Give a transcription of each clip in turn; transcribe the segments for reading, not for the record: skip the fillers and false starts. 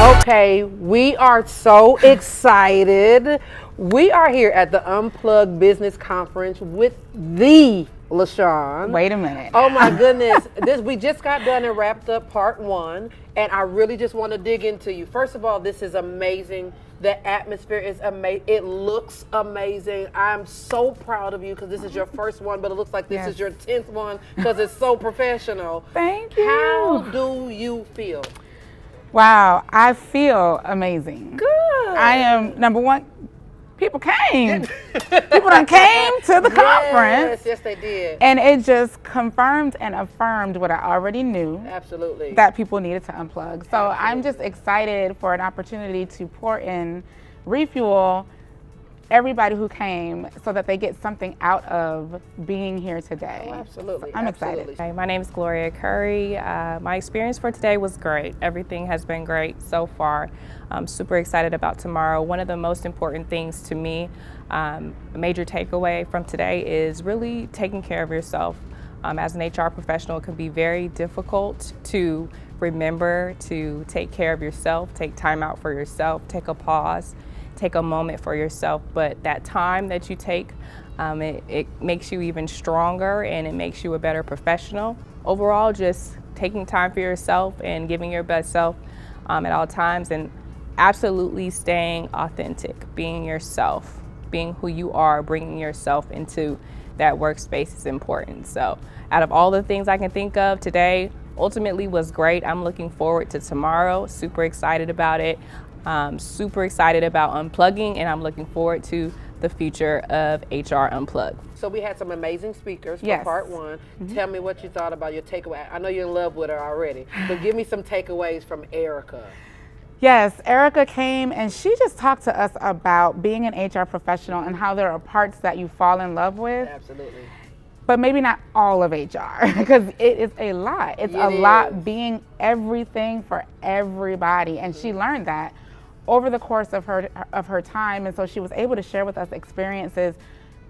Okay, we are so excited. We are here at the UNPLUG Business Conference with the LaShawn. Wait a minute. Oh my goodness. We just got done and wrapped up part one, and I really just want to dig into you. First of all, this is amazing. The atmosphere is amazing. It looks amazing. I'm so proud of you because this is your first one, but it looks like this is your 10th one because it's so professional. Thank you. How do you feel? Wow, I feel amazing. Good. I am, number one, people came. People done came to the conference. Yes, they did. And it just confirmed and affirmed what I already knew. Absolutely. That people needed to unplug. So Absolutely. I'm just excited for an opportunity to pour in, refuel everybody who came so that they get something out of being here today. Oh, absolutely. So I'm Absolutely. excited. Hi, my name is Gloria Curry. My experience for today was great. Everything has been great so far. I'm super excited about tomorrow. One of the most important things to me, a major takeaway from today is really taking care of yourself. As an HR professional, it can be very difficult to remember to take care of yourself, take time out for yourself, take a pause, take a moment for yourself. But that time that you take, it makes you even stronger and it makes you a better professional. Overall, just taking time for yourself and giving your best self at all times, and absolutely staying authentic, being yourself, being who you are, bringing yourself into that workspace is important. So out of all the things I can think of, today ultimately was great. I'm looking forward to tomorrow, super excited about it. Super excited about unplugging, and I'm looking forward to the future of HR Unplugged. So we had some amazing speakers for Yes. part one. Tell me what you thought about your takeaway. I know you're in love with her already, but give me some takeaways from Erica. Yes, Erica came and she just talked to us about being an HR professional and how there are parts that you fall in love with, Absolutely. but maybe not all of HR because it is a lot. It's a lot being everything for everybody, and she learned that over the course of her time, and so she was able to share with us experiences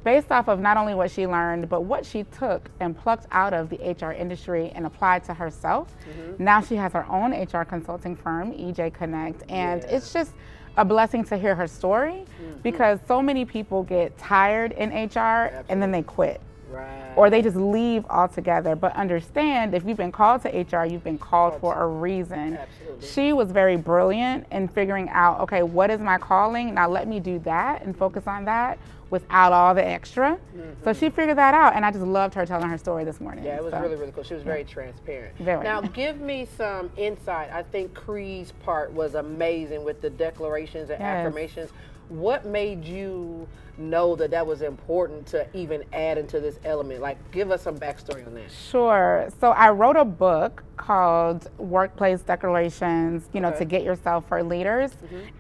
based off of not only what she learned, but what she took and plucked out of the HR industry and applied to herself. Now she has her own HR consulting firm, EJ Connect, and it's just a blessing to hear her story because so many people get tired in HR and then they quit. Right. Or they just leave altogether. But understand, if you've been called to HR, you've been called for a reason. Absolutely. She was very brilliant in figuring out, okay, what is my calling? Now let me do that and focus on that without all the extra. So she figured that out, and I just loved her telling her story this morning. Yeah, it was really, really cool. She was very transparent. Very. Now, give me some insight. I think Cree's part was amazing with the declarations and affirmations. What made you know that that was important to even add into this element? Like, give us some backstory on that. Sure. So I wrote a book called Workplace Declarations, to get yourself for leaders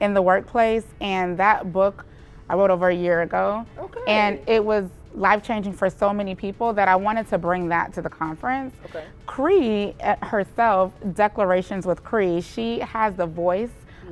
in the workplace. And that book I wrote over a year ago. Okay. And it was life-changing for so many people that I wanted to bring that to the conference. Okay. Cree herself, Declarations with Cree, she has the voice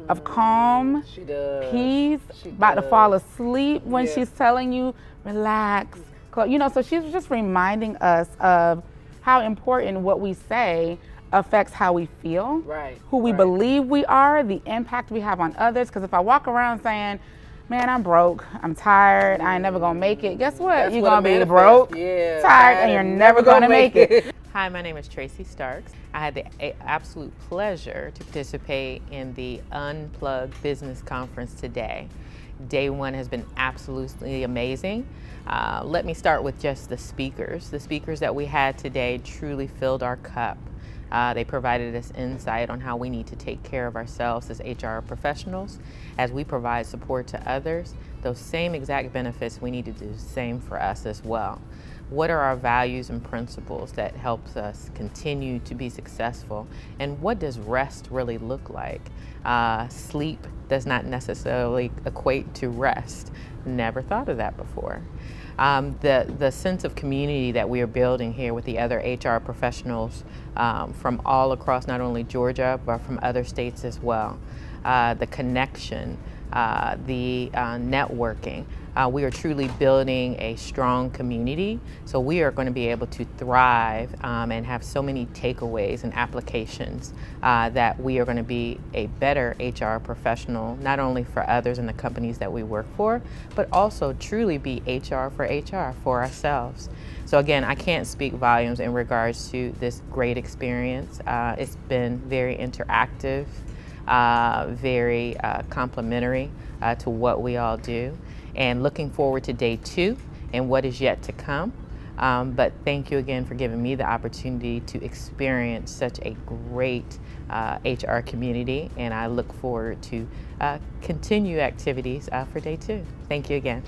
of calm, She does. peace, She about to does. fall asleep when she's telling you, relax. So she's just reminding us of how important what we say affects how we feel, Right. who we believe we are, the impact we have on others. Because if I walk around saying, man, I'm broke, I'm tired, I ain't never gonna make it, guess what? That's You're what gonna it be manifests. broke, Yeah, tired, and you're never gonna make it. Hi, my name is Tracy Starks. I had the absolute pleasure to participate in the Unplug Business Conference today. Day one has been absolutely amazing. Let me start with just the speakers. The speakers that we had today truly filled our cup. They provided us insight on how we need to take care of ourselves as HR professionals. As we provide support to others, those same exact benefits, we need to do the same for us as well. What are our values and principles that helps us continue to be successful? And what does rest really look like? Sleep does not necessarily equate to rest. Never thought of that before. The sense of community that we are building here with the other HR professionals from all across not only Georgia, but from other states as well. The connection, the networking. We are truly building a strong community, so we are going to be able to thrive and have so many takeaways and applications that we are going to be a better HR professional, not only for others in the companies that we work for, but also truly be HR for ourselves. So again, I can't speak volumes in regards to this great experience. It's been very interactive, very complimentary to what we all do, and looking forward to day 2 and what is yet to come. But thank you again for giving me the opportunity to experience such a great HR community, and I look forward to continue activities for day 2. Thank you again.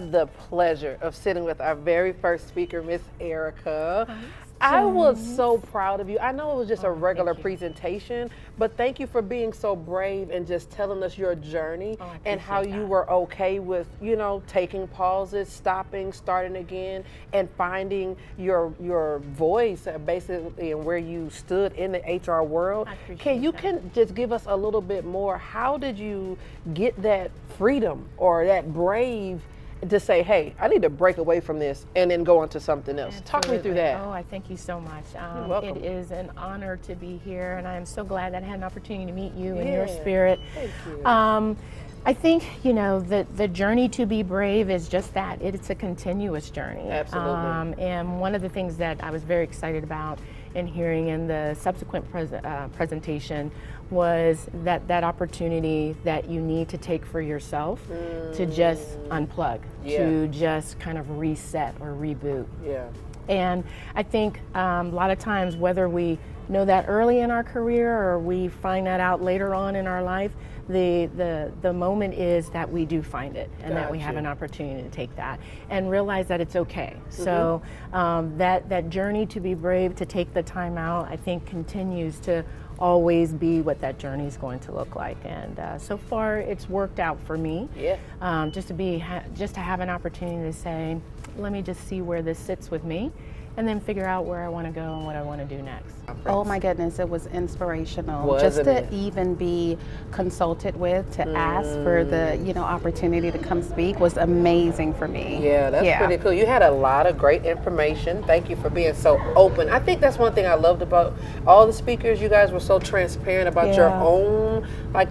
The pleasure of sitting with our very first speaker, Miss Erica. I was so proud of you. I know it was just a regular presentation, but thank you for being so brave and just telling us your journey and how you were okay with, you know, taking pauses, stopping, starting again, and finding your voice basically and where you stood in the HR world. Can you just give us a little bit more? How did you get that freedom or that brave to say, hey, I need to break away from this and then go on to something else? Absolutely. Talk me through that. Oh, I thank you so much. You're welcome. It is an honor to be here, and I am so glad that I had an opportunity to meet you in your spirit. Thank you. I think, you know, the journey to be brave is just that. It's a continuous journey. Absolutely. And one of the things that I was very excited about in hearing in the subsequent presentation was that opportunity that you need to take for yourself to just unplug, to just kind of reset or reboot. Yeah. And I think a lot of times, whether we know that early in our career or we find that out later on in our life, the moment is that we do find it and that we have an opportunity to take that and realize that it's okay. So that journey to be brave, to take the time out, I think continues to always be what that journey is going to look like. And so far it's worked out for me. Yeah. Just to have an opportunity to say, let me just see where this sits with me, and then figure out where I want to go and what I want to do next. Oh my goodness, it was inspirational. Wasn't just to it? even be consulted with, to ask for the, you know, opportunity to come speak was amazing for me. Yeah, that's pretty cool. You had a lot of great information. Thank you for being so open. I think that's one thing I loved about all the speakers. You guys were so transparent about your own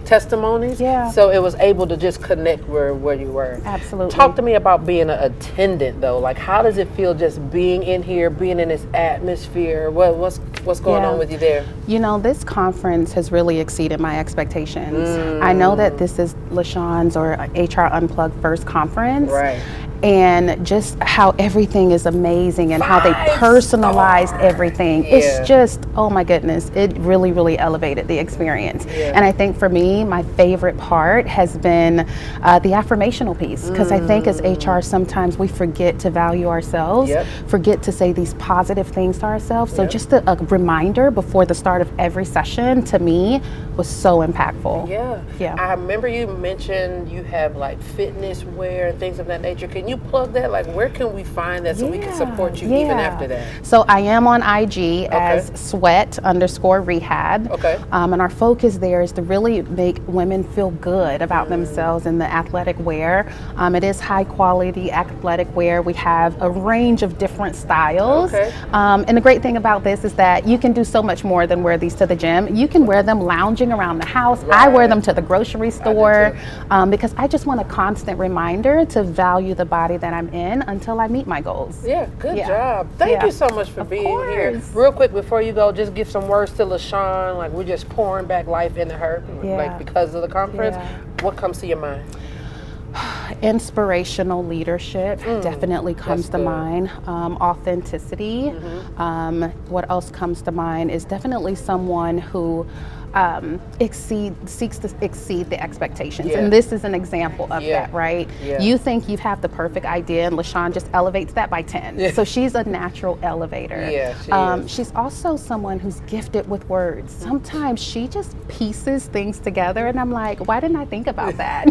testimonies. Yeah. So it was able to just connect where you were. Absolutely. Talk to me about being an attendant though. Like, how does it feel just being in here, being in this atmosphere? What's going on with you there? You know, this conference has really exceeded my expectations. I know that this is LaShawn's or HR Unplugged first conference. Right. And just how everything is amazing and how they personalized everything. Yeah. It's just, oh my goodness, it really, really elevated the experience. Yeah. And I think for me, my favorite part has been the affirmational piece, because I think as HR, sometimes we forget to value ourselves, forget to say these positive things to ourselves. So just a reminder before the start of every session, to me, was so impactful. Yeah. Yeah. I remember you mentioned you have like fitness wear and things of that nature. Can you plug that? Like, where can we find that so we can support you even after that? So I am on IG as sweat_rehab. Okay. And our focus there is to really make women feel good about themselves in the athletic wear. It is high quality athletic wear. We have a range of different styles. Okay. And the great thing about this is that you can do so much more than wear these to the gym. You can wear them lounging around the house. I wear them to the grocery store because I just want a constant reminder to value the body that I'm in until I meet my goals. Yeah, good job. Thank you so much for being here. Real quick before you go, just give some words to LaShawn. Like, we're just pouring back life into her, like, because of the conference. What comes to your mind? Inspirational leadership definitely comes to mind. Authenticity. What else comes to mind is definitely someone who seeks to exceed the expectations. And this is an example of that, right? You think you have the perfect idea, and LaShawn just elevates that by 10. So she's a natural elevator. She's also someone who's gifted with words. Sometimes she just pieces things together, and I'm like, why didn't I think about that?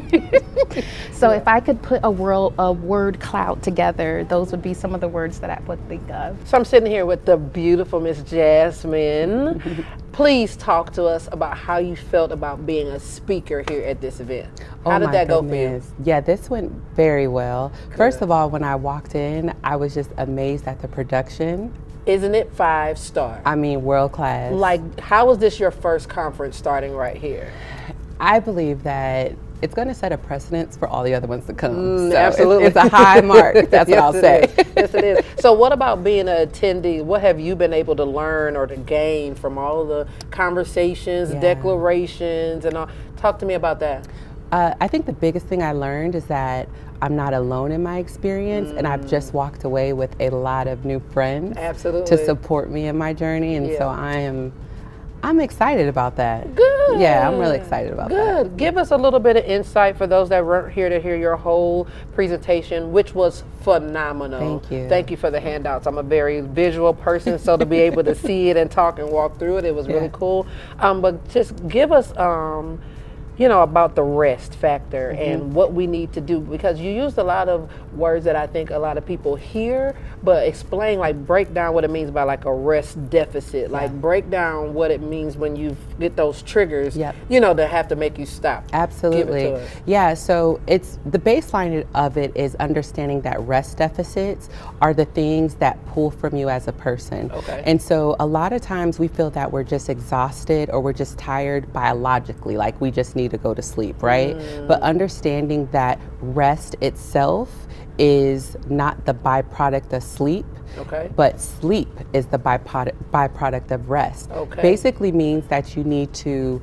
So if I could put a word cloud together, those would be some of the words that I would think of. So I'm sitting here with the beautiful Miss Jasmine. Please talk to us about how you felt about being a speaker here at this event. How did that go for you? Yeah, this went very well. First of all, when I walked in, I was just amazed at the production. Isn't it 5-star? I mean, world class. Like, how was this your first conference starting right here? I believe that it's going to set a precedence for all the other ones to come. So absolutely. It's a high mark. That's what I'll say. Yes, it is. So what about being an attendee? What have you been able to learn or to gain from all the conversations, declarations, and all? Talk to me about that. I think the biggest thing I learned is that I'm not alone in my experience, and I've just walked away with a lot of new friends to support me in my journey, and so I'm excited about that. Good. Yeah, I'm really excited about that. Good. Give us a little bit of insight for those that weren't here to hear your whole presentation, which was phenomenal. Thank you. Thank you for the handouts. I'm a very visual person, so to be able to see it and talk and walk through it, it was really cool. But just give us, you know, about the rest factor and what we need to do, because you used a lot of words that I think a lot of people hear, but explain, like, break down what it means by like a rest deficit, like break down what it means when you get those triggers, you know, that have to make you stop. Absolutely. Give it to us. Yeah, so it's the baseline of it is understanding that rest deficits are the things that pull from you as a person. And so a lot of times we feel that we're just exhausted or we're just tired biologically, like we just need to go to sleep, right? But understanding that rest itself is not the byproduct of sleep, but sleep is the byproduct of rest. Basically means that you need to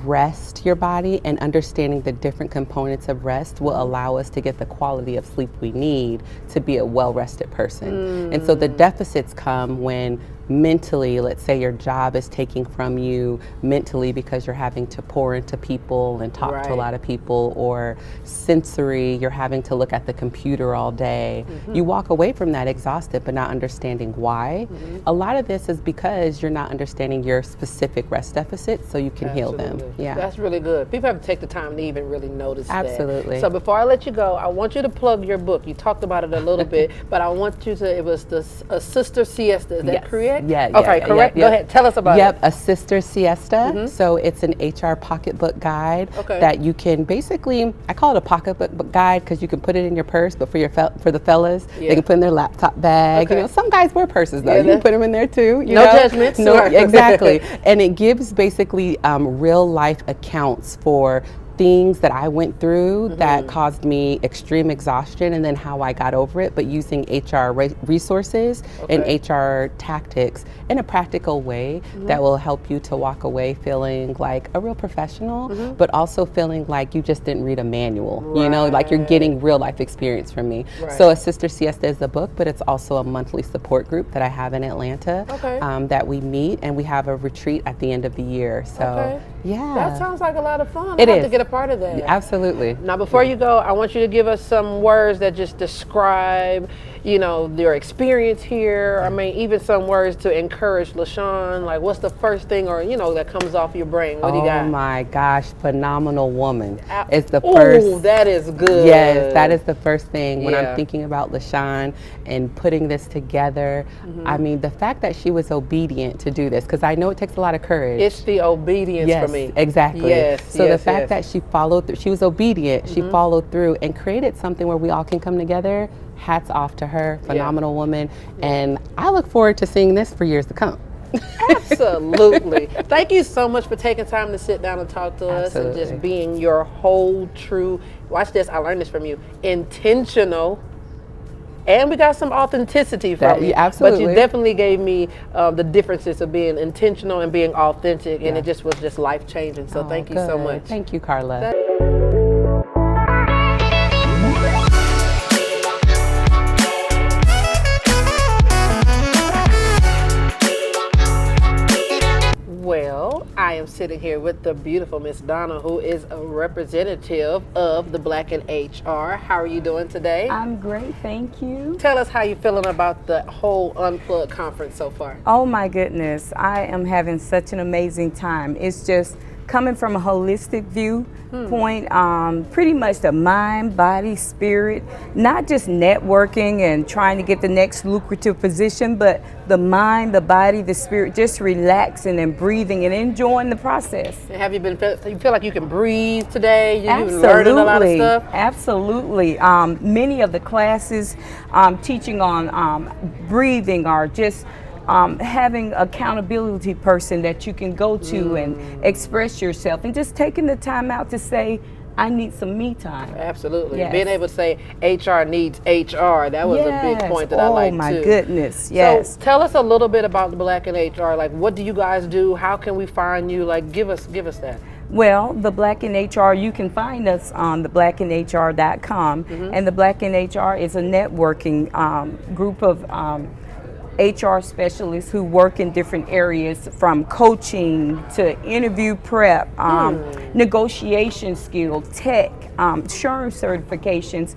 rest your body, and understanding the different components of rest will allow us to get the quality of sleep we need to be a well-rested person. And so the deficits come when mentally, let's say your job is taking from you mentally because you're having to pour into people and talk to a lot of people, or sensory, you're having to look at the computer all day. You walk away from that exhausted but not understanding why. A lot of this is because you're not understanding your specific rest deficits so you can heal them. Yeah, that's really good. People have to take the time to even really notice that. Absolutely. So before I let you go, I want you to plug your book. You talked about it a little bit, but I want you to, it was a Sister Siesta, is that correct? Yeah. Okay, correct. Go ahead. Tell us about it. A Sister Siesta. So it's an HR pocketbook guide that you can basically, I call it a pocketbook guide because you can put it in your purse, but for the fellas, they can put in their laptop bag. You know, some guys wear purses though. You can put them in there too. You no know? judgments. No, exactly. And it gives basically real life accounts for things that I went through that caused me extreme exhaustion, and then how I got over it, but using HR resources and HR tactics in a practical way that will help you to walk away feeling like a real professional, but also feeling like you just didn't read a manual, you know, like you're getting real life experience from me. So A Sister Siesta is a book, but it's also a monthly support group that I have in Atlanta that we meet, and we have a retreat at the end of the year. So yeah. That sounds like a lot of fun. It I have is. to get a part of that. Absolutely. Now, before you go, I want you to give us some words that just describe you know, your experience here. I mean, even some words to encourage LaShawn. Like, what's the first thing, or, you know, that comes off your brain? What do you got? Oh my gosh, phenomenal woman is the Ooh, first. that is good. Yes, that is the first thing when Yeah. I'm thinking about LaShawn and putting this together. I mean, the fact that she was obedient to do this, because I know it takes a lot of courage. It's the obedience Yes, for me. exactly. Yes. So yes, the fact yes. that she followed through, she was obedient, she followed through and created something where we all can come together. Hats off to her, phenomenal woman. And I look forward to seeing this for years to come. Absolutely. Thank you so much for taking time to sit down and talk to us and Absolutely. just being your whole true, watch this, I learned this from you, intentional. And we got some authenticity from you. Absolutely. But you definitely gave me the differences of being intentional and being authentic, and it just was just life changing. So thank you so Good. much. Thank you, Carla. Well, I am sitting here with the beautiful Miss Donna, who is a representative of the Black in HR. How are you doing today? I'm great, thank you. Tell us how you're feeling about the whole UNPLUG conference so far. Oh my goodness, I am having such an amazing time. It's just coming from a holistic viewpoint, pretty much the mind, body, spirit, not just networking and trying to get the next lucrative position, but the mind, the body, the spirit, just relaxing and breathing and enjoying the process. Have you you feel like you can breathe today? You've been learning a lot of stuff? Absolutely. Many of the classes teaching on breathing are just having accountability person that you can go to and express yourself, and just taking the time out to say, I need some me time. Absolutely. Yes. Being able to say HR needs HR, that was a big point that I liked too. Oh my goodness, yes. So tell us a little bit about the Black in HR. Like, what do you guys do? How can we find you? Like, give us that. Well, the Black in HR, you can find us on the blackinhr.com, and the Black in HR is a networking group of HR specialists who work in different areas, from coaching to interview prep, negotiation skill, tech, insurance certifications.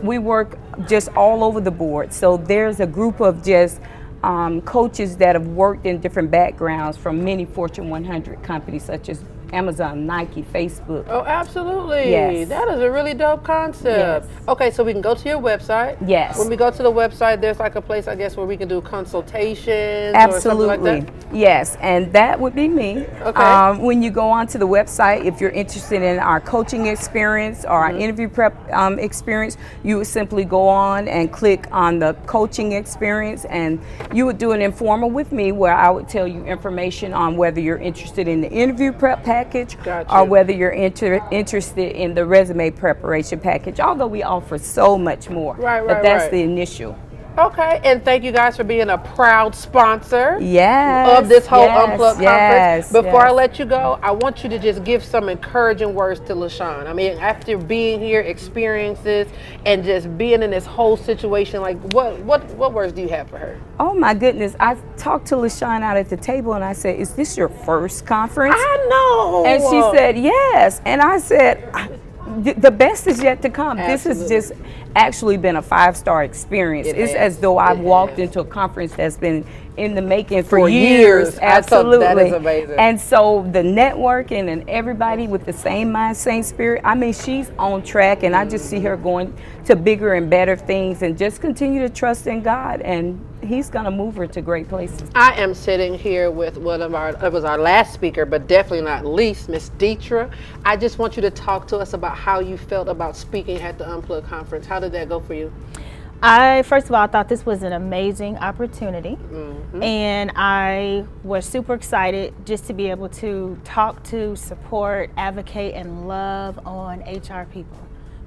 We work just all over the board. So there's a group of just coaches that have worked in different backgrounds from many Fortune 100 companies such as Amazon, Nike, Facebook. Oh, absolutely. Yes. That is a really dope concept. Yes. Okay, so we can go to your website. Yes. When we go to the website, there's like a place, I guess, where we can do consultations Absolutely. or something like that? Yes, and that would be me. Okay. When you go onto the website, if you're interested in our coaching experience or our interview prep experience, you would simply go on and click on the coaching experience, and you would do an informal with me where I would tell you information on whether you're interested in the interview prep package Gotcha. or whether you're interested in the resume preparation package, although we offer so much more. Right, but that's right. the initial. Okay, and thank you guys for being a proud sponsor Yes, of this whole yes, UNPLUG yes, conference. Before I yes. let you go, I want you to just give some encouraging words to LaShawn. I mean, after being here, experiences, and just being in this whole situation, like what words do you have for her? Oh my goodness, I talked to LaShawn out at the table and I said, is this your first conference? I know. And she said, yes. And I said, the best is yet to come. Absolutely. This has just actually been a 5-star experience. It It's has. as though I've It walked has. into a conference that's been in the making for For years. I thought Absolutely. that is amazing. And so the networking and everybody with the same mind, same spirit, I mean, she's on track, and I just see her going to bigger and better things, and just continue to trust in God, and He's going to move her to great places. I am sitting here with it was our last speaker, but definitely not least, Miss Dietrich. I just want you to talk to us about how you felt about speaking at the UNPLUG conference. How did that go for you? First of all, I thought this was an amazing opportunity, and I was super excited just to be able to talk to, support, advocate, and love on HR people.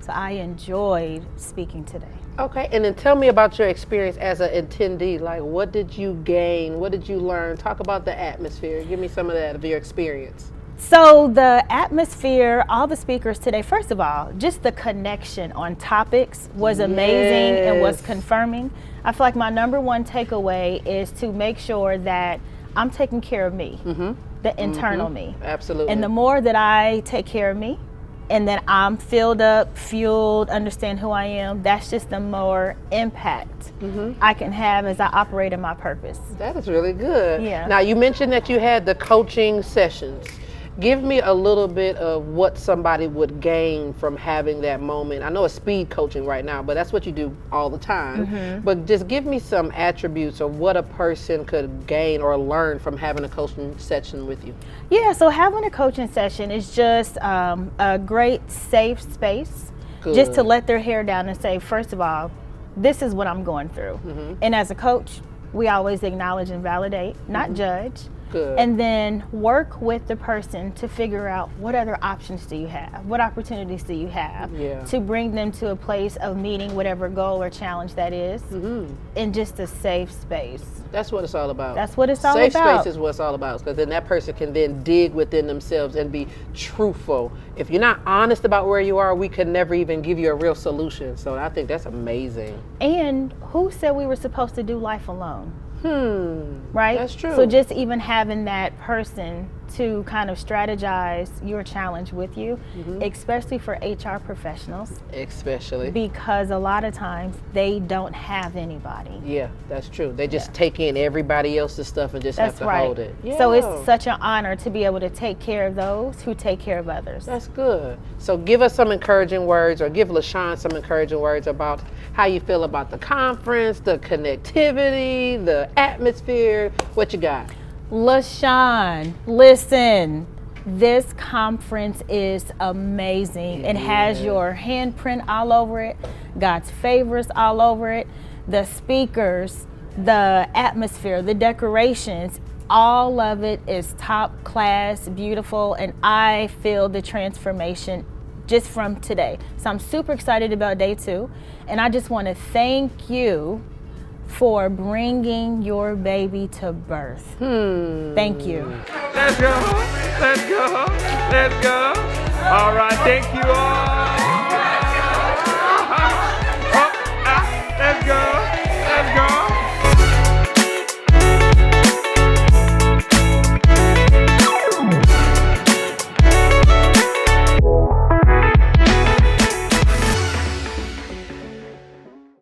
So I enjoyed speaking today. Okay, and then tell me about your experience as an attendee. Like, what did you gain? What did you learn? Talk about the atmosphere. Give me some of that, of your experience. So the atmosphere, all the speakers today, first of all, just the connection on topics was amazing and was Yes. confirming. I feel like my number one takeaway is to make sure that I'm taking care of me, the internal me. Absolutely. And the more that I take care of me, and then I'm filled up, fueled, understand who I am, that's just the more impact I can have as I operate in my purpose. That is really good. Yeah. Now, you mentioned that you had the coaching sessions. Give me a little bit of what somebody would gain from having that moment. I know it's speed coaching right now, but that's what you do all the time. But just give me some attributes of what a person could gain or learn from having a coaching session with you. Yeah, so having a coaching session is just a great safe space just to let their hair down and say, first of all, this is what I'm going through. And as a coach, we always acknowledge and validate, not judge. And then work with the person to figure out what other options do you have, what opportunities do you have to bring them to a place of meeting whatever goal or challenge that is in just a safe space. That's what it's all about. That's what it's all Safe about. space is what it's all about, because then that person can then dig within themselves and be truthful. If you're not honest about where you are, we could never even give you a real solution. So I think that's amazing. And who said we were supposed to do life alone? Right? That's true. So just even having that person to kind of strategize your challenge with you, especially for HR professionals. Especially. Because a lot of times they don't have anybody. Yeah, that's true. They just take in everybody else's stuff and just have to hold it. So it's such an honor to be able to take care of those who take care of others. That's good. So give us some encouraging words, or give LaShawn some encouraging words about how you feel about the conference, the connectivity, the atmosphere. What you got? LaShawn, listen, this conference is amazing. It has your handprint all over it, God's favors all over it, the speakers, the atmosphere, the decorations, all of it is top class, beautiful, and I feel the transformation just from today. So I'm super excited about day 2, and I just want to thank you for bringing your baby to birth. Thank you. Let's go. Let's go. Let's go. All right. Thank you all.